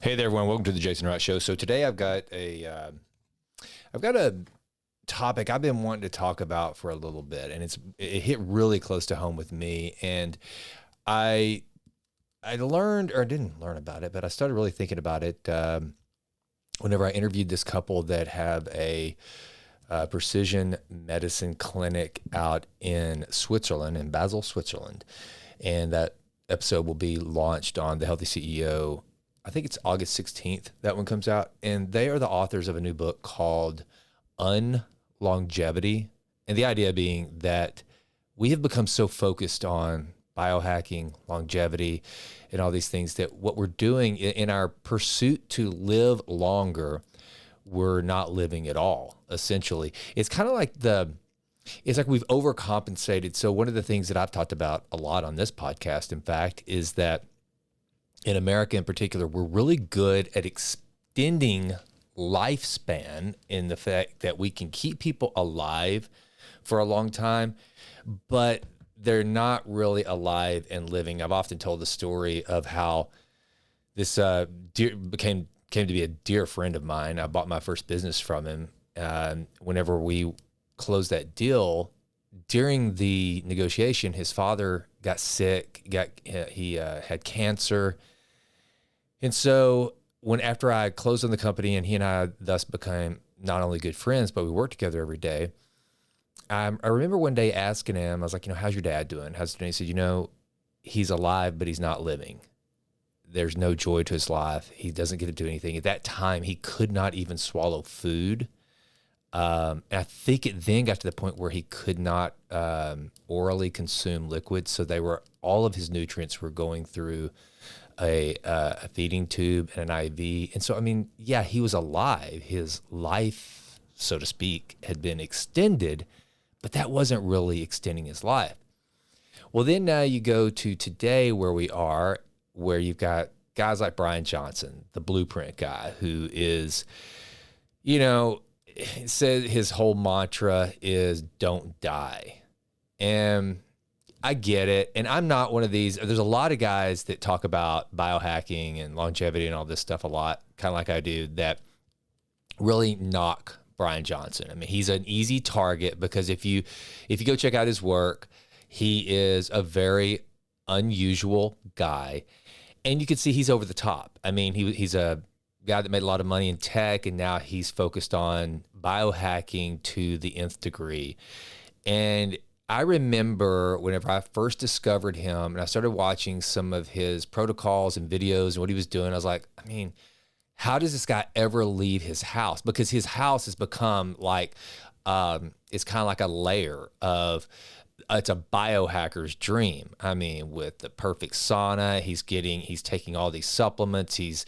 Hey there, everyone. Welcome to the Jason Wright Show. So today I've got a topic I've been wanting to talk about for a little bit, and it hit really close to home with me. And I learned, or didn't learn about it, but I started really thinking about it whenever I interviewed this couple that have a precision medicine clinic out in Switzerland, in Basel, Switzerland, and that episode will be launched on The Healthy CEO. I think it's August 16th that one comes out, and they are the authors of a new book called Unlongevity. And the idea being that we have become so focused on biohacking, longevity, and all these things that what we're doing in our pursuit to live longer, we're not living at all, essentially. It's kind of like it's like we've overcompensated. So one of the things that I've talked about a lot on this podcast, in fact, is that in America in particular, we're really good at extending lifespan in the fact that we can keep people alive for a long time, but they're not really alive and living. I've often told the story of how this came to be a dear friend of mine. I bought my first business from him. Whenever we closed that deal, during the negotiation, his father got sick, he had cancer. And so after I closed on the company and he and I thus became not only good friends, but we worked together every day. I remember one day asking him, I was like, how's your dad doing? How's it doing? He said, he's alive, but he's not living. There's no joy to his life. He doesn't get to do anything. At that time, he could not even swallow food. And I think it then got to the point where he could not orally consume liquids. So all of his nutrients were going through a feeding tube and an IV. And so, he was alive. His life, so to speak, had been extended, but that wasn't really extending his life. Well, then now you go to today where you've got guys like Bryan Johnson, the blueprint guy, who is, says his whole mantra is don't die. And I get it. And I'm not one of these. There's a lot of guys that talk about biohacking and longevity and all this stuff a lot, kind of like I do, that really knock Bryan Johnson. He's an easy target because if you go check out his work, he is a very unusual guy. And you can see he's over the top. He's a guy that made a lot of money in tech, and now he's focused on biohacking to the nth degree. And I remember whenever I first discovered him and I started watching some of his protocols and videos and what he was doing, I was like, how does this guy ever leave his house? Because his house has become like, it's kind of like a layer of, it's a biohacker's dream. With the perfect sauna, he's taking all these supplements, he's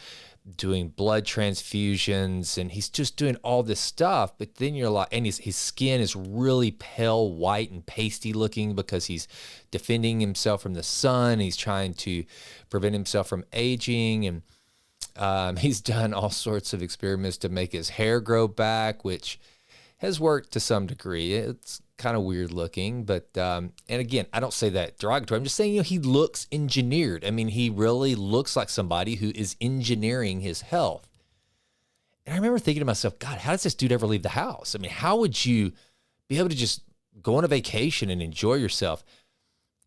doing blood transfusions, and he's just doing all this stuff. But then you're like, and his skin is really pale white and pasty looking because he's defending himself from the sun. He's trying to prevent himself from aging. And he's done all sorts of experiments to make his hair grow back, which has worked to some degree. It's kind of weird looking, but, and again, I don't say that derogatory. I'm just saying, he looks engineered. He really looks like somebody who is engineering his health. And I remember thinking to myself, God, how does this dude ever leave the house? How would you be able to just go on a vacation and enjoy yourself?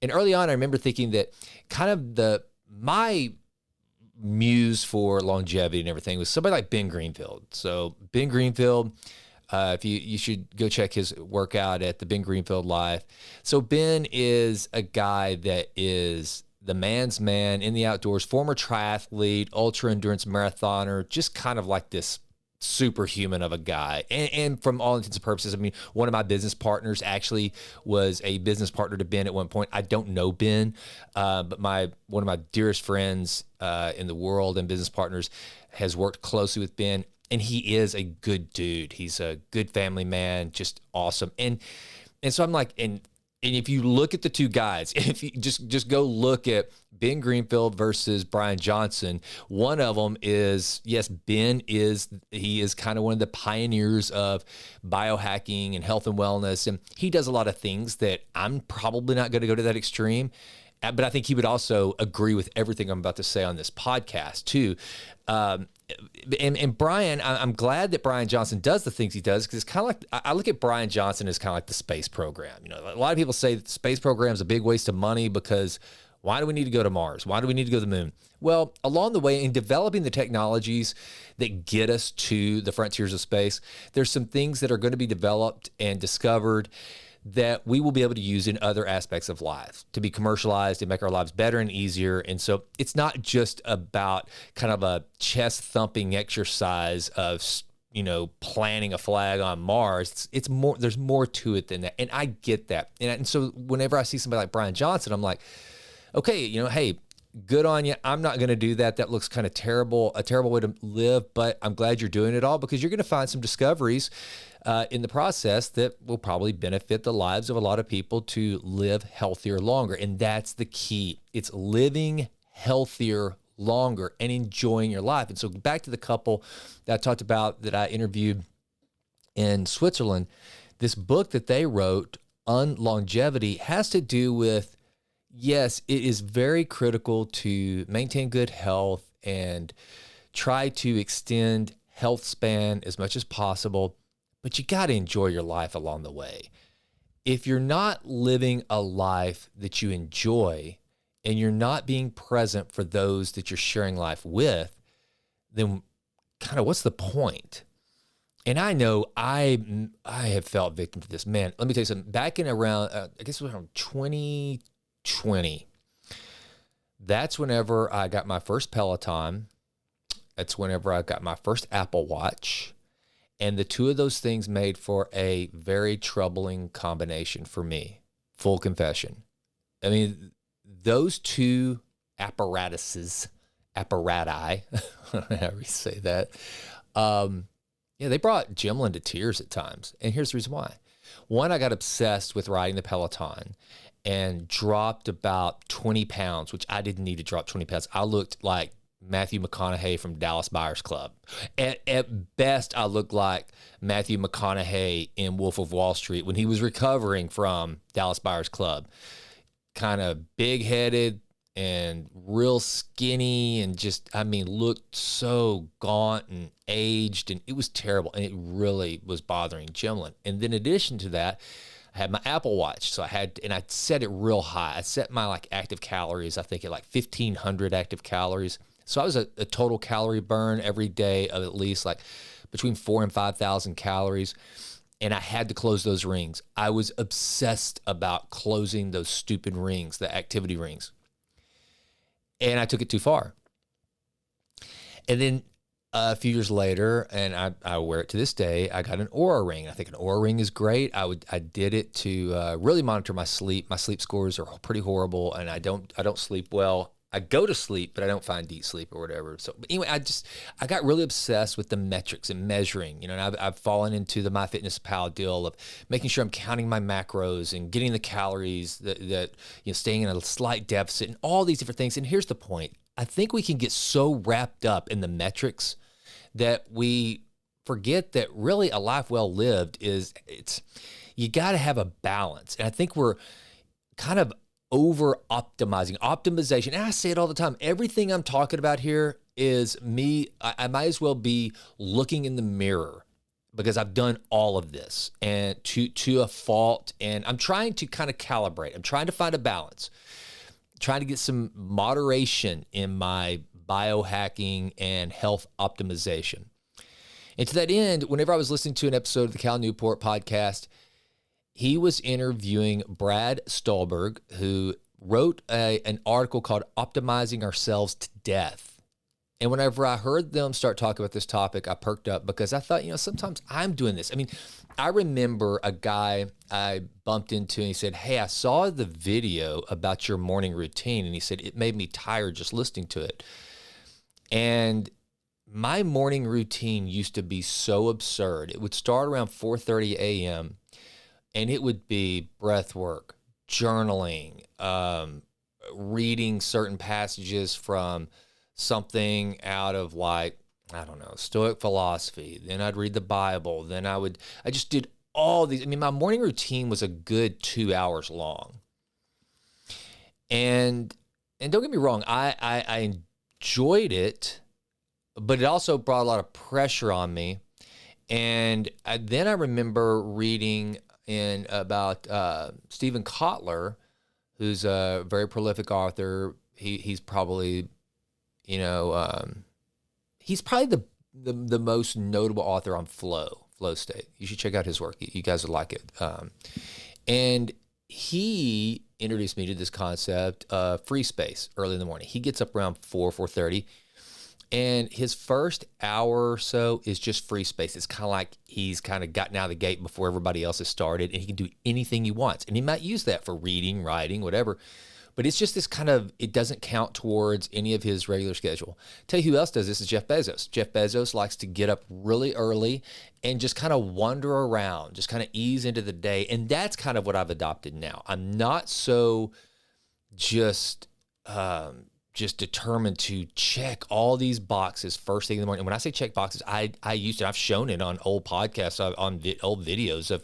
And early on, I remember thinking that kind of my muse for longevity and everything was somebody like Ben Greenfield. So Ben Greenfield, if you should go check his workout at the Ben Greenfield Life. So Ben is a guy that is the man's man in the outdoors, former triathlete, ultra endurance marathoner, just kind of like this superhuman of a guy. And from all intents and purposes, one of my business partners actually was a business partner to Ben at one point. I don't know Ben, but one of my dearest friends in the world and business partners has worked closely with Ben. And he is a good dude. He's a good family man, just awesome. And so I'm like, and if you look at the two guys, if you just go look at Ben Greenfield versus Bryan Johnson, one of them is, yes, Ben is kind of one of the pioneers of biohacking and health and wellness. And he does a lot of things that I'm probably not going to go to that extreme. But I think he would also agree with everything I'm about to say on this podcast too. And Bryan, I'm glad that Bryan Johnson does the things he does, because it's kind of like, I look at Bryan Johnson as kind of like the space program. You know, a lot of people say that the space program is a big waste of money because why do we need to go to Mars? Why do we need to go to the moon? Well, along the way in developing the technologies that get us to the frontiers of space, there's some things that are going to be developed and discovered that we will be able to use in other aspects of life to be commercialized and make our lives better and easier. And so it's not just about kind of a chest thumping exercise of, you know, planting a flag on Mars. It's more, there's more to it than that. And I get that. And so whenever I see somebody like Bryan Johnson, I'm like, okay, you know, hey, good on you. I'm not going to do that. That looks kind of terrible, a terrible way to live, but I'm glad you're doing it all, because you're going to find some discoveries in the process that will probably benefit the lives of a lot of people to live healthier longer. And that's the key. It's living healthier longer and enjoying your life. And so back to the couple that I talked about that I interviewed in Switzerland, this book that they wrote, Unlongevity, has to do with, yes, it is very critical to maintain good health and try to extend health span as much as possible, but you got to enjoy your life along the way. If you're not living a life that you enjoy and you're not being present for those that you're sharing life with, then kind of what's the point? And I know I have felt victim to this. Man, let me tell you something. Back in around, I guess it was around 2020, that's whenever I got my first Peloton. That's whenever I got my first Apple Watch. And the two of those things made for a very troubling combination for me. Full confession. I mean, those two apparati, I don't know how you say that. Yeah, they brought Jimlin to tears at times. And here's the reason why. One, I got obsessed with riding the Peloton and dropped about 20 pounds, which I didn't need to drop 20 pounds. I looked like Matthew McConaughey from Dallas Buyers Club. At best, I looked like Matthew McConaughey in Wolf of Wall Street when he was recovering from Dallas Buyers Club. Kind of big-headed and real skinny and just, I mean, looked so gaunt and aged, and it was terrible, and it really was bothering Jimlin. And then in addition to that, I had my Apple Watch, so I set it real high. I set my like active calories, I think at like 1,500 active calories. So I was a total calorie burn every day of at least like between 4,000 and 5,000 calories. And I had to close those rings. I was obsessed about closing those stupid rings, the activity rings. And I took it too far. And then a few years later, and I wear it to this day, I got an Oura ring. I think an Oura ring is great. I did it to really monitor my sleep. My sleep scores are pretty horrible, and I don't sleep well. I go to sleep, but I don't find deep sleep or whatever. So but anyway, I got really obsessed with the metrics and measuring, you know, and I've fallen into the MyFitnessPal deal of making sure I'm counting my macros and getting the calories that you know, staying in a slight deficit and all these different things. And here's the point. I think we can get so wrapped up in the metrics that we forget that really a life well lived you got to have a balance. And I think we're kind of optimization. And I say it all the time. Everything I'm talking about here is me. I might as well be looking in the mirror because I've done all of this and to a fault. And I'm trying to kind of calibrate. I'm trying to find a balance, trying to get some moderation in my biohacking and health optimization. And to that end, whenever I was listening to an episode of the Cal Newport podcast, he was interviewing Brad Stulberg, who wrote an article called Optimizing Ourselves to Death. And whenever I heard them start talking about this topic, I perked up because I thought, you know, sometimes I'm doing this. I mean, I remember a guy I bumped into and he said, hey, I saw the video about your morning routine. And he said, it made me tired just listening to it. And my morning routine used to be so absurd. It would start around 4:30 a.m., and it would be breath work, journaling, reading certain passages from something out of like, I don't know, Stoic philosophy. Then I'd read the Bible. Then I just did all these. I mean, my morning routine was a good 2 hours long. And don't get me wrong, I enjoyed it, but it also brought a lot of pressure on me. And then I remember reading about Stephen Kotler, who's a very prolific author. He's probably, he's probably the most notable author on flow state. You should check out his work. You guys would like it. And he introduced me to this concept of free space early in the morning. He gets up around 4:30. And his first hour or so is just free space. It's kind of like he's kind of gotten out of the gate before everybody else has started, and he can do anything he wants. And he might use that for reading, writing, whatever. But it's just this kind of, it doesn't count towards any of his regular schedule. Tell you who else does this is Jeff Bezos. Jeff Bezos likes to get up really early and just kind of wander around, just kind of ease into the day. And that's kind of what I've adopted now. I'm not so just determined to check all these boxes first thing in the morning. And when I say check boxes, I've shown it on old podcasts, on old videos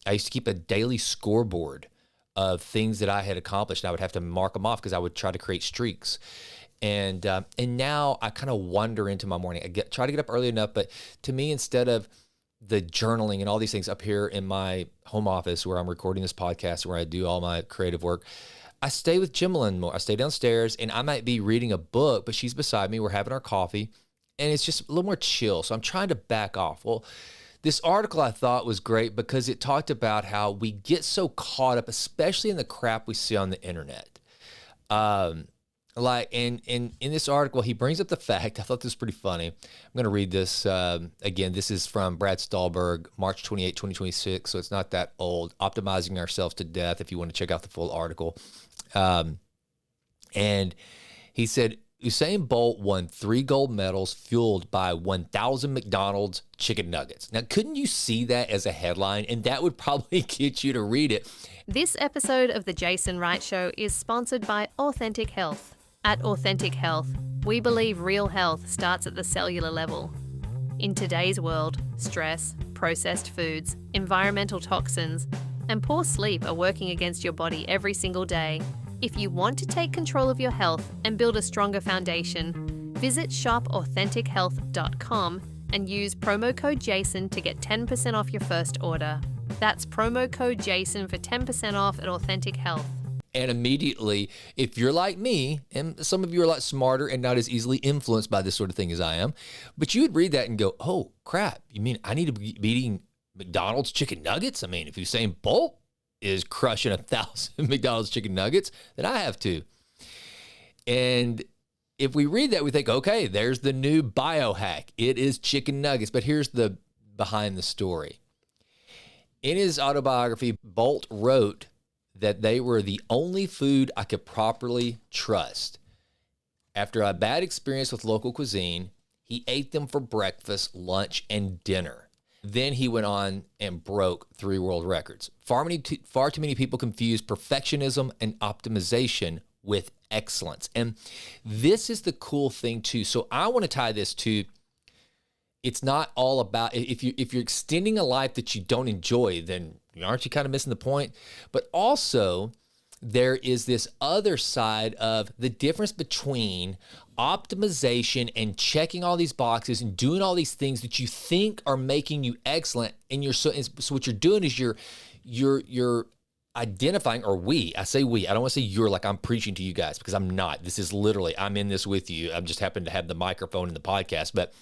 I used to keep a daily scoreboard of things that I had accomplished. And I would have to mark them off because I would try to create streaks. And now I kind of wander into my morning. Try to get up early enough, but to me, instead of the journaling and all these things up here in my home office where I'm recording this podcast, where I do all my creative work, I stay with Jimlyn more. I stay downstairs and I might be reading a book, but she's beside me. We're having our coffee and it's just a little more chill. So I'm trying to back off. Well, this article I thought was great because it talked about how we get so caught up, especially in the crap we see on the internet. And in this article, he brings up the fact, I thought this was pretty funny. I'm going to read this again. This is from Brad Stulberg, March 28, 2026. So it's not that old. Optimizing Ourselves to Death, if you want to check out the full article. And he said, Usain Bolt won 3 gold medals fueled by 1,000 McDonald's chicken nuggets. Now, couldn't you see that as a headline? And that would probably get you to read it. This episode of The Jason Wright Show is sponsored by Authentic Health. At Authentic Health, we believe real health starts at the cellular level. In today's world, stress, processed foods, environmental toxins, and poor sleep are working against your body every single day. If you want to take control of your health and build a stronger foundation, visit shopauthentic.health.com and use promo code JASON to get 10% off your first order. That's promo code JASON for 10% off at Authentic Health. And immediately, if you're like me, and some of you are a lot smarter and not as easily influenced by this sort of thing as I am, but you would read that and go, oh, crap, you mean I need to be eating McDonald's chicken nuggets? I mean, if Usain Bolt is crushing 1,000 McDonald's chicken nuggets, then I have to. And if we read that, we think, okay, there's the new biohack. It is chicken nuggets. But here's the behind the story. In his autobiography, Bolt wrote that they were the only food I could properly trust. After a bad experience with local cuisine, he ate them for breakfast, lunch, and dinner. Then he went on and broke 3 world records. Far too many people confuse perfectionism and optimization with excellence. And this is the cool thing too. So I want to tie this to, it's not all about, if you're extending a life that you don't enjoy, then aren't you kind of missing the point? But also, there is this other side of the difference between optimization and checking all these boxes and doing all these things that you think are making you excellent. And so what you're doing is you're identifying, or I say we, I don't want to say you're, like I'm preaching to you guys, because I'm not. This is literally, I'm in this with you. I'm just happen to have the microphone in the podcast, but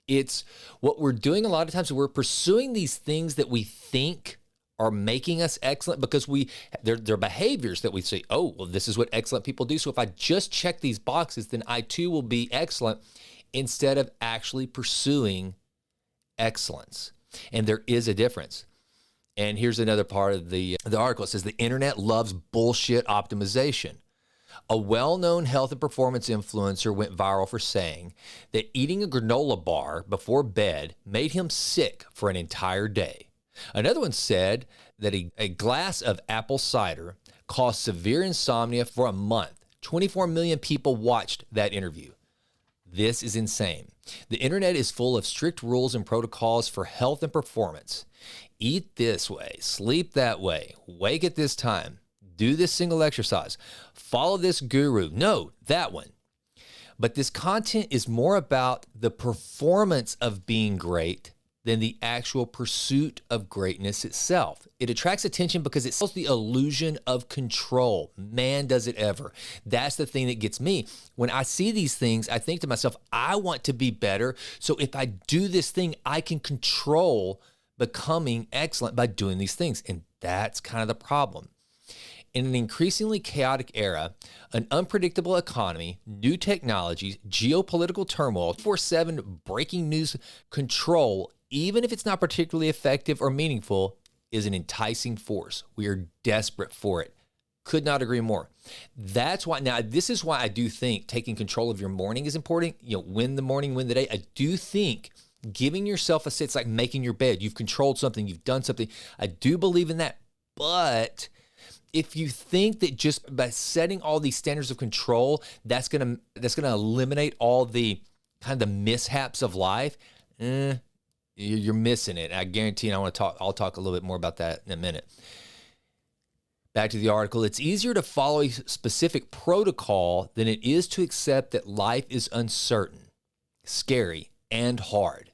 it's what we're doing a lot of times. We're pursuing these things that we think are making us excellent because they're behaviors that we say, oh, well, this is what excellent people do. So if I just check these boxes, then I too will be excellent, instead of actually pursuing excellence. And there is a difference. And here's another part of the article. It says the internet loves bullshit optimization. A well-known health and performance influencer went viral for saying that eating a granola bar before bed made him sick for an entire day. Another one said that a glass of apple cider caused severe insomnia for a month. 24 million people watched that interview. This is insane. The internet is full of strict rules and protocols for health and performance. Eat this way, sleep that way, wake at this time, do this single exercise, follow this guru. No, that one. But this content is more about the performance of being great than the actual pursuit of greatness itself. It attracts attention because it sells the illusion of control. Man, does it ever. That's the thing that gets me. When I see these things, I think to myself, I want to be better. So if I do this thing, I can control becoming excellent by doing these things. And that's kind of the problem. In an increasingly chaotic era, an unpredictable economy, new technologies, geopolitical turmoil, 24/7 breaking news control, even if it's not particularly effective or meaningful, is an enticing force. We are desperate for it. Could not agree more. That's why, now this is why I do think taking control of your morning is important. Win the morning, win the day. I do think giving yourself it's like making your bed. You've controlled something, you've done something. I do believe in that. But if you think that just by setting all these standards of control, that's gonna eliminate all the kind of the mishaps of life, you're missing it. I guarantee you, I'll talk a little bit more about that in a minute. Back to the article. It's easier to follow a specific protocol than it is to accept that life is uncertain, scary, and hard.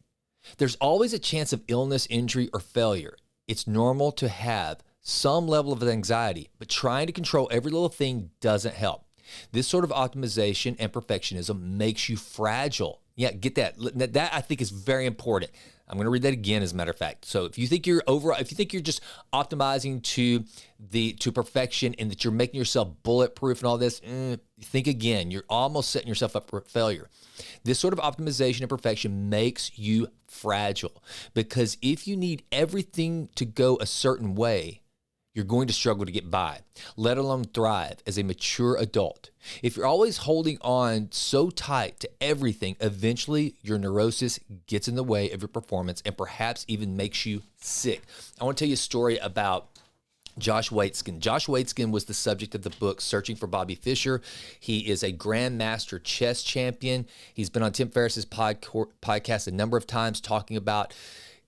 There's always a chance of illness, injury, or failure. It's normal to have some level of anxiety, but trying to control every little thing doesn't help. This sort of optimization and perfectionism makes you fragile. Yeah, get that. That I think is very important. I'm going to read that again, as a matter of fact. So if you think you're just optimizing to perfection and that you're making yourself bulletproof and all this, think again. You're almost setting yourself up for failure. This sort of optimization and perfection makes you fragile, because if you need everything to go a certain way, you're going to struggle to get by, let alone thrive as a mature adult. If you're always holding on so tight to everything, eventually your neurosis gets in the way of your performance and perhaps even makes you sick. I want to tell you a story about Josh Waitzkin. Josh Waitzkin was the subject of the book Searching for Bobby Fischer. He is a grandmaster chess champion. He's been on Tim Ferriss's podcast a number of times talking about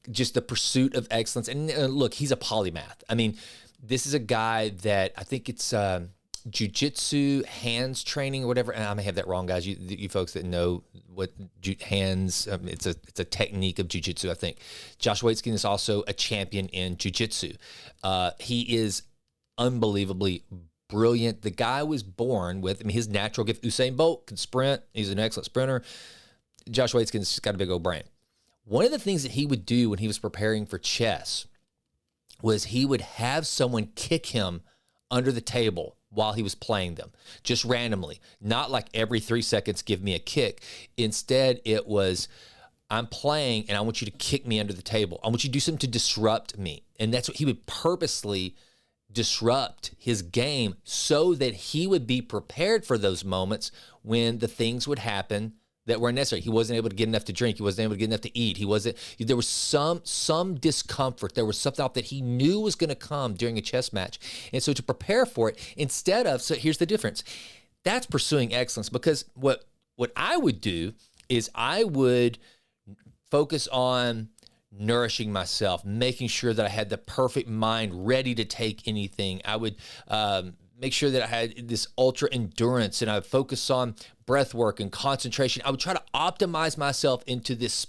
just the pursuit of excellence. And look, he's a polymath. I mean, this is a guy that I think it's jiu-jitsu, hands training, or whatever. And I may have that wrong, guys. You folks that know what hands, it's a technique of jiu-jitsu, I think. Josh Waitzkin is also a champion in jiu-jitsu. He is unbelievably brilliant. The guy was born with, his natural gift. Usain Bolt can sprint. He's an excellent sprinter. Josh Waitzkin's got a big old brain. One of the things that he would do when he was preparing for chess was he would have someone kick him under the table while he was playing them, just randomly. Not like every 3 seconds, give me a kick. Instead, it was, I'm playing and I want you to kick me under the table. I want you to do something to disrupt me. And that's what he would purposely disrupt his game so that he would be prepared for those moments when the things would happen that were necessary. He wasn't able to get enough to drink. He wasn't able to get enough to eat. There was some discomfort. There was something that he knew was going to come during a chess match. And so to prepare for it, so here's the difference. That's pursuing excellence, because what I would do is I would focus on nourishing myself, making sure that I had the perfect mind ready to take anything. I would make sure that I had this ultra endurance, and I would focus on breath work and concentration. I would try to optimize myself into this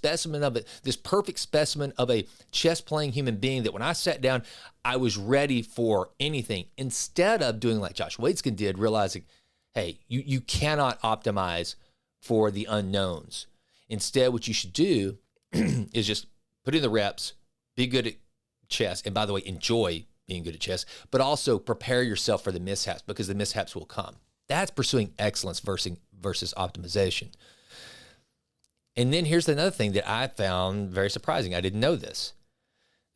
perfect specimen of a chess playing human being, that when I sat down, I was ready for anything, instead of doing like Josh Waitzkin did, realizing, hey, you cannot optimize for the unknowns. Instead, what you should do is just put in the reps, be good at chess, and by the way, enjoy being good at chess, but also prepare yourself for the mishaps, because the mishaps will come. That's pursuing excellence versus optimization. And then here's another thing that I found very surprising. I didn't know this.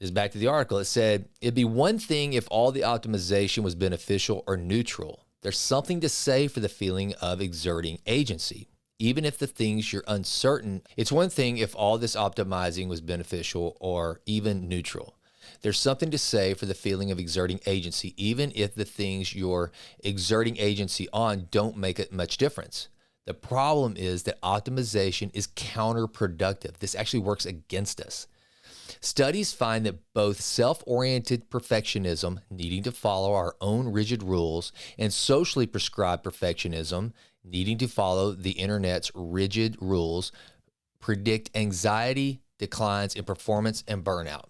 This is back to the article. It said, it'd be one thing if all the optimization was beneficial or neutral. There's something to say for the feeling of exerting agency. Even if the things you're uncertain, it's one thing if all this optimizing was beneficial or even neutral. There's something to say for the feeling of exerting agency, even if the things you're exerting agency on don't make it much difference. The problem is that optimization is counterproductive. This actually works against us. Studies find that both self-oriented perfectionism, needing to follow our own rigid rules, and socially prescribed perfectionism, needing to follow the internet's rigid rules, predict anxiety, declines in performance, and burnout.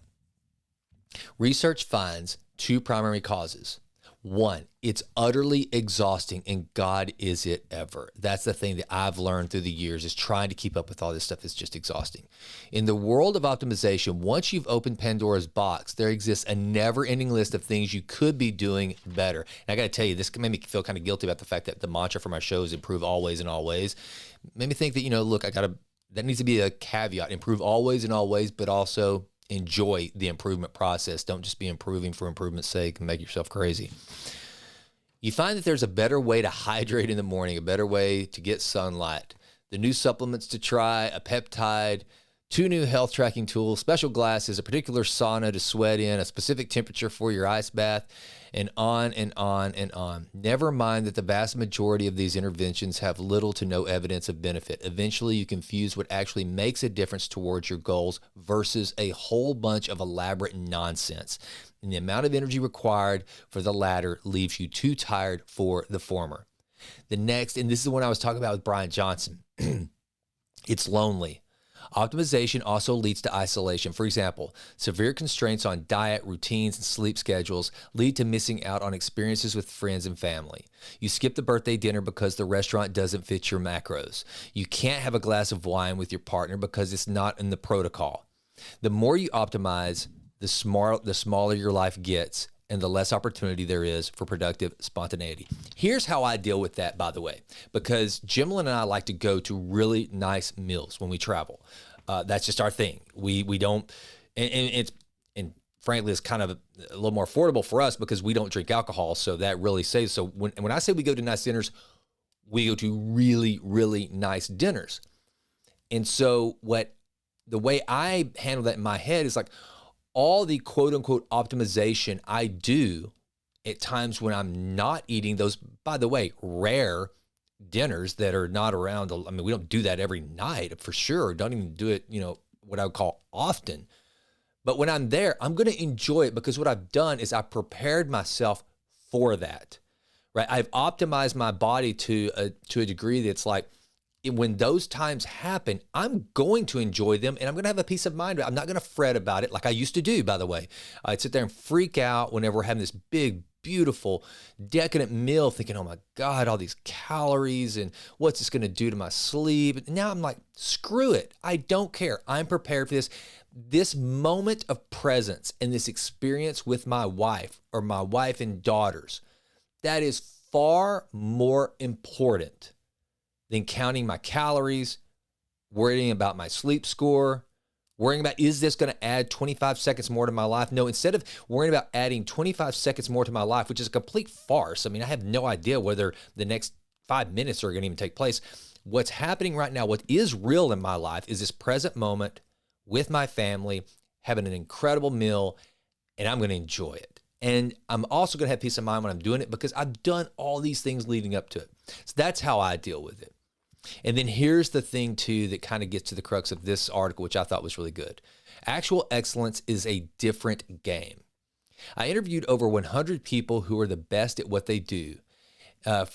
Research finds two primary causes. One, it's utterly exhausting, and God, is it ever. That's the thing that I've learned through the years, is trying to keep up with all this stuff is just exhausting. In the world of optimization, once you've opened Pandora's box, there exists a never-ending list of things you could be doing better. And I got to tell you, this made me feel kind of guilty about the fact that the mantra for my show is improve always and always. Made me think that, look, that needs to be a caveat, improve always and always, but also enjoy the improvement process. Don't just be improving for improvement's sake and make yourself crazy. You find that there's a better way to hydrate in the morning, a better way to get sunlight, the new supplements to try, a peptide, 2 new health tracking tools, special glasses, a particular sauna to sweat in, a specific temperature for your ice bath, and on and on and on. Never mind that the vast majority of these interventions have little to no evidence of benefit. Eventually, you confuse what actually makes a difference towards your goals versus a whole bunch of elaborate nonsense. And the amount of energy required for the latter leaves you too tired for the former. The next, and this is the one I was talking about with Bryan Johnson, it's lonely. Optimization also leads to isolation. For example, severe constraints on diet, routines, and sleep schedules lead to missing out on experiences with friends and family. You skip the birthday dinner because the restaurant doesn't fit your macros. You can't have a glass of wine with your partner because it's not in the protocol. The more you optimize, the smaller your life gets, and the less opportunity there is for productive spontaneity. Here's how I deal with that, by the way, because Jimlin and I like to go to really nice meals when we travel. That's just our thing. We don't, and frankly, it's kind of a little more affordable for us because we don't drink alcohol, so that really saves. So when I say we go to nice dinners, we go to really, really nice dinners. And so the way I handle that in my head is like, all the quote unquote optimization I do at times when I'm not eating those, by the way, rare dinners that are not around. I mean, we don't do that every night for sure. Don't even do it, what I would call often. But when I'm there, I'm going to enjoy it because what I've done is I've prepared myself for that, right? I've optimized my body to a degree that's like, when those times happen, I'm going to enjoy them and I'm going to have a peace of mind. I'm not going to fret about it like I used to do, by the way. I'd sit there and freak out whenever we're having this big, beautiful, decadent meal thinking, oh my God, all these calories and what's this going to do to my sleep? And now I'm like, screw it. I don't care. I'm prepared for this. This moment of presence and this experience with my wife or my wife and daughters, that is far more important than counting my calories, worrying about my sleep score, worrying about, is this going to add 25 seconds more to my life? No, instead of worrying about adding 25 seconds more to my life, which is a complete farce. I mean, I have no idea whether the next 5 minutes are going to even take place. What's happening right now, what is real in my life is this present moment with my family, having an incredible meal, and I'm going to enjoy it. And I'm also going to have peace of mind when I'm doing it because I've done all these things leading up to it. So that's how I deal with it. And then here's the thing too that kind of gets to the crux of this article, which I thought was really good. Actual excellence is a different game. I interviewed over 100 people who are the best at what they do I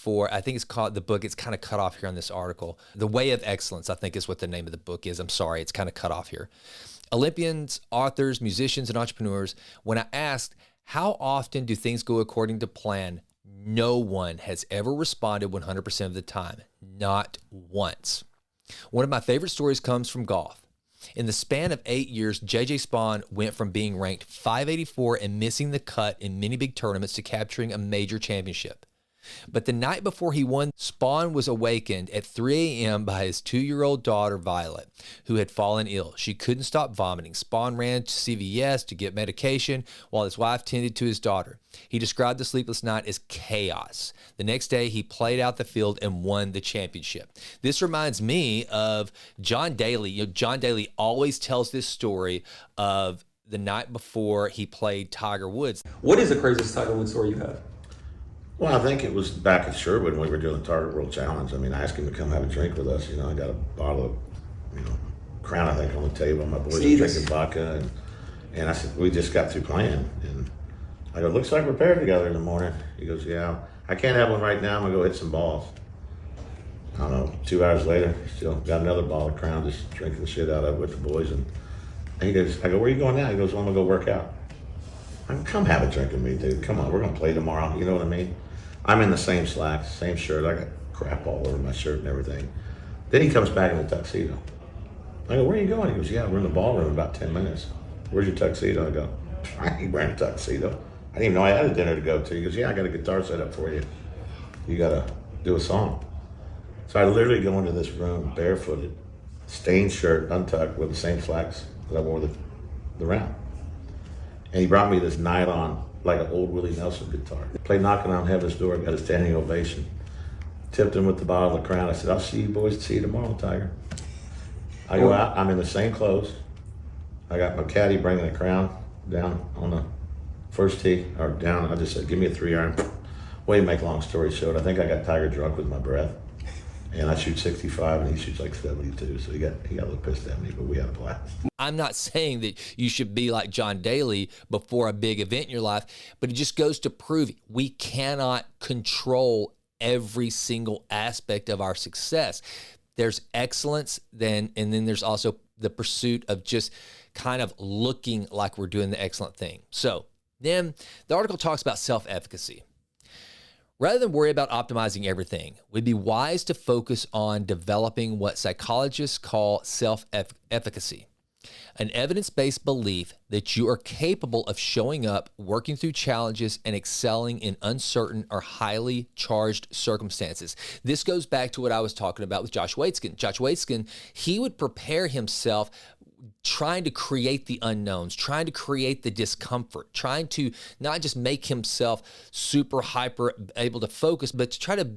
think it's called, the book, it's kind of cut off here on this article. The Way of Excellence, I think is what the name of the book is. I'm sorry, it's kind of cut off here. Olympians, authors, musicians, and entrepreneurs, when I asked, how often do things go according to plan? No one has ever responded 100% of the time. Not once. One of my favorite stories comes from golf. In the span of 8 years, J.J. Spaun went from being ranked 584 and missing the cut in many big tournaments to capturing a major championship. But the night before he won, Spaun was awakened at 3 a.m. by his 2-year-old daughter, Violet, who had fallen ill. She couldn't stop vomiting. Spaun ran to CVS to get medication while his wife tended to his daughter. He described the sleepless night as chaos. The next day, he played out the field and won the championship. This reminds me of John Daly. John Daly always tells this story of the night before he played Tiger Woods. What is the craziest Tiger Woods story you have? Well, I think it was back at Sherwood when we were doing the Target World Challenge. I mean, I asked him to come have a drink with us. I got a bottle of, Crown, I think, on the table. My boys were drinking vodka, and And I said, we just got through playing. And I go, looks like we're paired together in the morning. He goes, yeah, I can't have one right now. I'm gonna go hit some balls. I don't know, 2 hours later, still got another ball of Crown, just drinking the shit out of it with the boys. And he goes, I go, where are you going now? He goes, well, I'm gonna go work out. I go, come have a drink with me, dude. Come on, we're gonna play tomorrow. You know what I mean? I'm in the same slacks, same shirt. I got crap all over my shirt and everything. Then he comes back in a tuxedo. I go, where are you going? He goes, yeah, we're in the ballroom in about 10 minutes. Where's your tuxedo? I go, I ain't wearing a tuxedo. I didn't even know I had a dinner to go to. He goes, yeah, I got a guitar set up for you. You gotta do a song. So I literally go into this room barefooted, stained shirt, untucked, with the same slacks that I wore the round. And he brought me this nylon, like an old Willie Nelson guitar. Played Knocking on Heaven's Door, got a standing ovation. Tipped him with the bottle of Crown. I said, I'll see you boys, see you tomorrow, Tiger. I go out, I'm in the same clothes. I got my caddy bringing the Crown down on the first tee, or down. I just said, give me a 3-iron. Way to make a long story short, I think I got Tiger drunk with my breath. And I shoot 65 and he shoots like 72. So he got a little pissed at me, but we had a blast. I'm not saying that you should be like John Daly before a big event in your life, but it just goes to prove we cannot control every single aspect of our success. There's excellence, and then there's also the pursuit of just kind of looking like we're doing the excellent thing. So then the article talks about self-efficacy. Rather than worry about optimizing everything, we'd be wise to focus on developing what psychologists call self-efficacy, an evidence-based belief that you are capable of showing up, working through challenges, and excelling in uncertain or highly charged circumstances. This goes back to what I was talking about with Josh Waitzkin. Josh Waitzkin, he would prepare himself trying to create the unknowns, trying to create the discomfort, trying to not just make himself super hyper able to focus, but to try to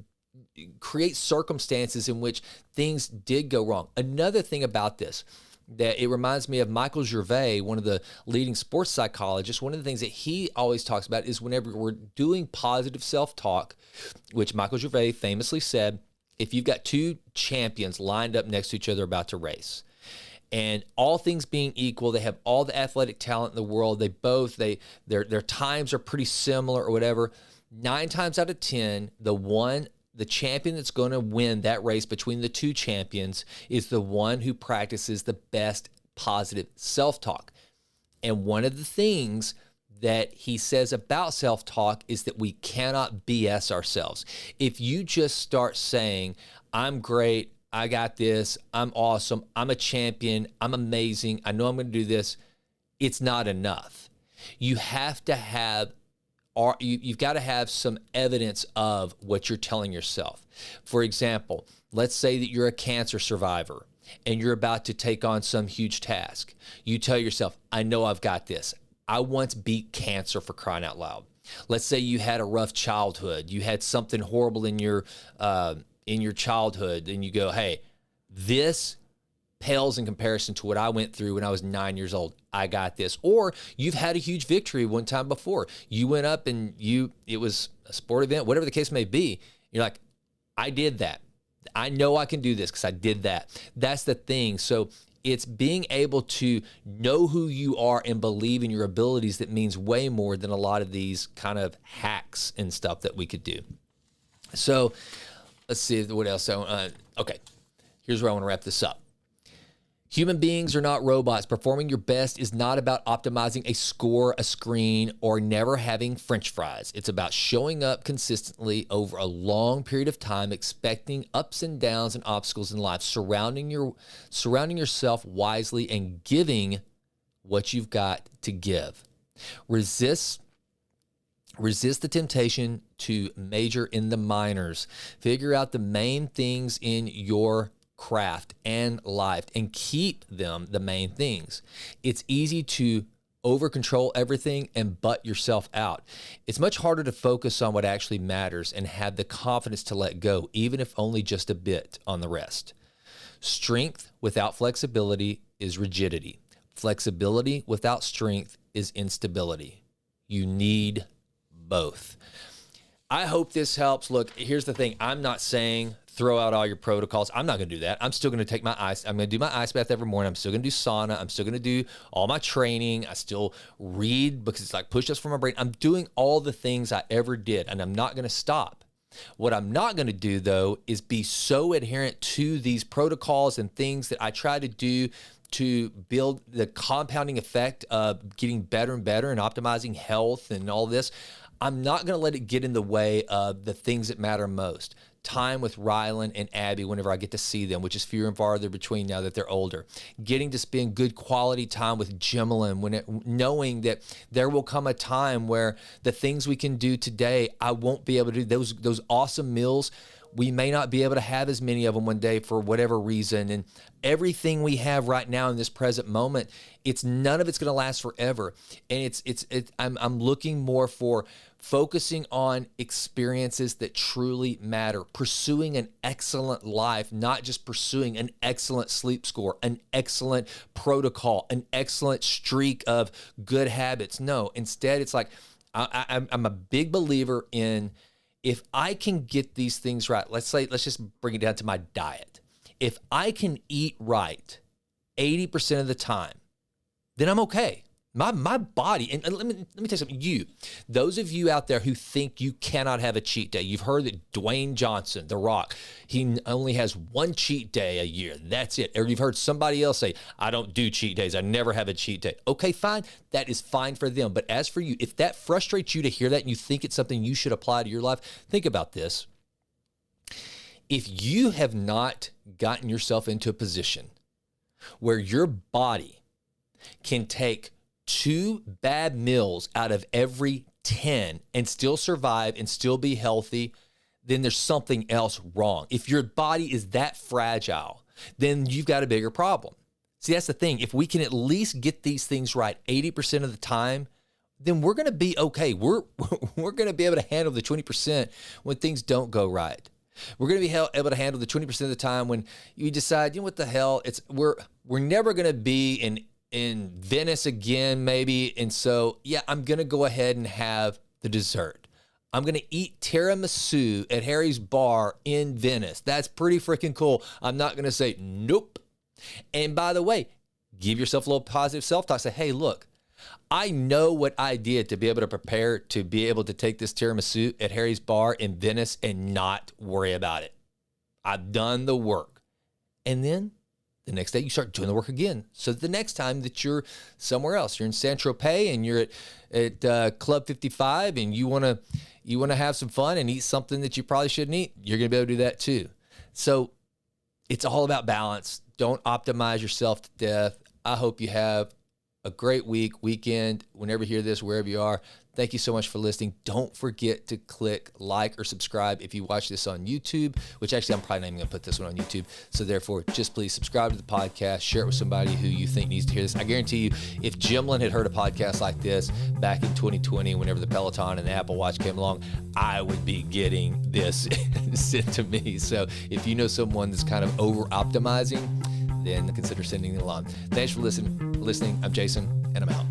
create circumstances in which things did go wrong. Another thing about this, that it reminds me of Michael Gervais, one of the leading sports psychologists. One of the things that he always talks about is whenever we're doing positive self-talk, which Michael Gervais famously said, if you've got two champions lined up next to each other about to race, and all things being equal, they have all the athletic talent in the world. Their times are pretty similar or whatever. 9 times out of 10, the champion that's going to win that race between the two champions is the one who practices the best positive self-talk. And one of the things that he says about self-talk is that we cannot BS ourselves. If you just start saying, I'm great, I got this, I'm awesome, I'm a champion, I'm amazing, I know I'm going to do this, it's not enough. You have to have, or you've got to have some evidence of what you're telling yourself. For example, let's say that you're a cancer survivor and you're about to take on some huge task. You tell yourself, I know I've got this. I once beat cancer, for crying out loud. Let's say you had a rough childhood. You had something horrible in your childhood, and you go, hey, this pales in comparison to what I went through when I was 9 years old. I got this. Or you've had a huge victory one time before. You went up and it was a sport event, whatever the case may be. You're like, I did that. I know I can do this because I did that. That's the thing. So it's being able to know who you are and believe in your abilities that means way more than a lot of these kind of hacks and stuff that we could do. So let's see what else. Okay, here's where I want to wrap this up. Human beings are not robots. Performing your best is not about optimizing a score, a screen, or never having French fries. It's about showing up consistently over a long period of time, expecting ups and downs and obstacles in life, surrounding yourself wisely, and giving what you've got to give. Resist the temptation to major in the minors. Figure out the main things in your craft and life and keep them the main things. It's easy to over control everything and butt yourself out. It's much harder to focus on what actually matters and have the confidence to let go, even if only just a bit, on the rest. Strength without flexibility is rigidity. Flexibility without strength is instability. You need both. I hope this helps. Look, here's the thing. I'm not saying throw out all your protocols. I'm not going to do that. I'm still going to take I'm going to do my ice bath every morning. I'm still going to do sauna. I'm still going to do all my training. I still read because it's like push-ups for my brain. I'm doing all the things I ever did, and I'm not going to stop. What I'm not going to do, though, is be so adherent to these protocols and things that I try to do to build the compounding effect of getting better and better and optimizing health and all this. I'm not going to let it get in the way of the things that matter most. Time with Rylan and Abby whenever I get to see them, which is fewer and farther between now that they're older. Getting to spend good quality time with Jimlin, knowing that there will come a time where the things we can do today, I won't be able to do. Those awesome meals, we may not be able to have as many of them one day for whatever reason. And everything we have right now in this present moment, none of it's going to last forever. And I'm looking more for focusing on experiences that truly matter, pursuing an excellent life, not just pursuing an excellent sleep score, an excellent protocol, an excellent streak of good habits. No, instead it's like, I'm a big believer in, if I can get thlet's just bring it down to my diet. If I can eat right 80% of the time, then I'm okay. My body, and let me tell you something, those of you out there who think you cannot have a cheat day, you've heard that Dwayne Johnson, The Rock, he only has one cheat day a year. That's it. Or you've heard somebody else say, I don't do cheat days. I never have a cheat day. Okay, fine. That is fine for them. But as for you, if that frustrates you to hear that and you think it's something you should apply to your life, think about this. If you have not gotten yourself into a position where your body can take 2 bad meals out of every 10 and still survive and still be healthy, then there's something else wrong. If your body is that fragile, then you've got a bigger problem. See, that's the thing. If we can at least get these things right 80% of the time, then we're going to be okay. We're going to be able to handle the 20% when things don't go right. We're going to be able to handle the 20% of the time when you decide, you know what the hell, we're never going to be in Venice again, maybe. And so, yeah, I'm going to go ahead and have the dessert. I'm going to eat tiramisu at Harry's Bar in Venice. That's pretty freaking cool. I'm not going to say nope. And by the way, give yourself a little positive self-talk. Say, hey, look, I know what I did to be able to prepare to be able to take this tiramisu at Harry's Bar in Venice and not worry about it. I've done the work. And then the next day you start doing the work again. So the next time that you're somewhere else, you're in Saint-Tropez and you're at Club 55 and you want to have some fun and eat something that you probably shouldn't eat, you're going to be able to do that too. So it's all about balance. Don't optimize yourself to death. I hope you have a great weekend, whenever you hear this, wherever you are. Thank you so much for listening. Don't forget to click like or subscribe if you watch this on YouTube, which actually I'm probably not even going to put this one on YouTube. So therefore, just please subscribe to the podcast, share it with somebody who you think needs to hear this. I guarantee you, if Jimlin had heard a podcast like this back in 2020, whenever the Peloton and the Apple Watch came along, I would be getting this sent to me. So if you know someone that's kind of over-optimizing, then consider sending it along. Thanks for listening. I'm Jason, and I'm out.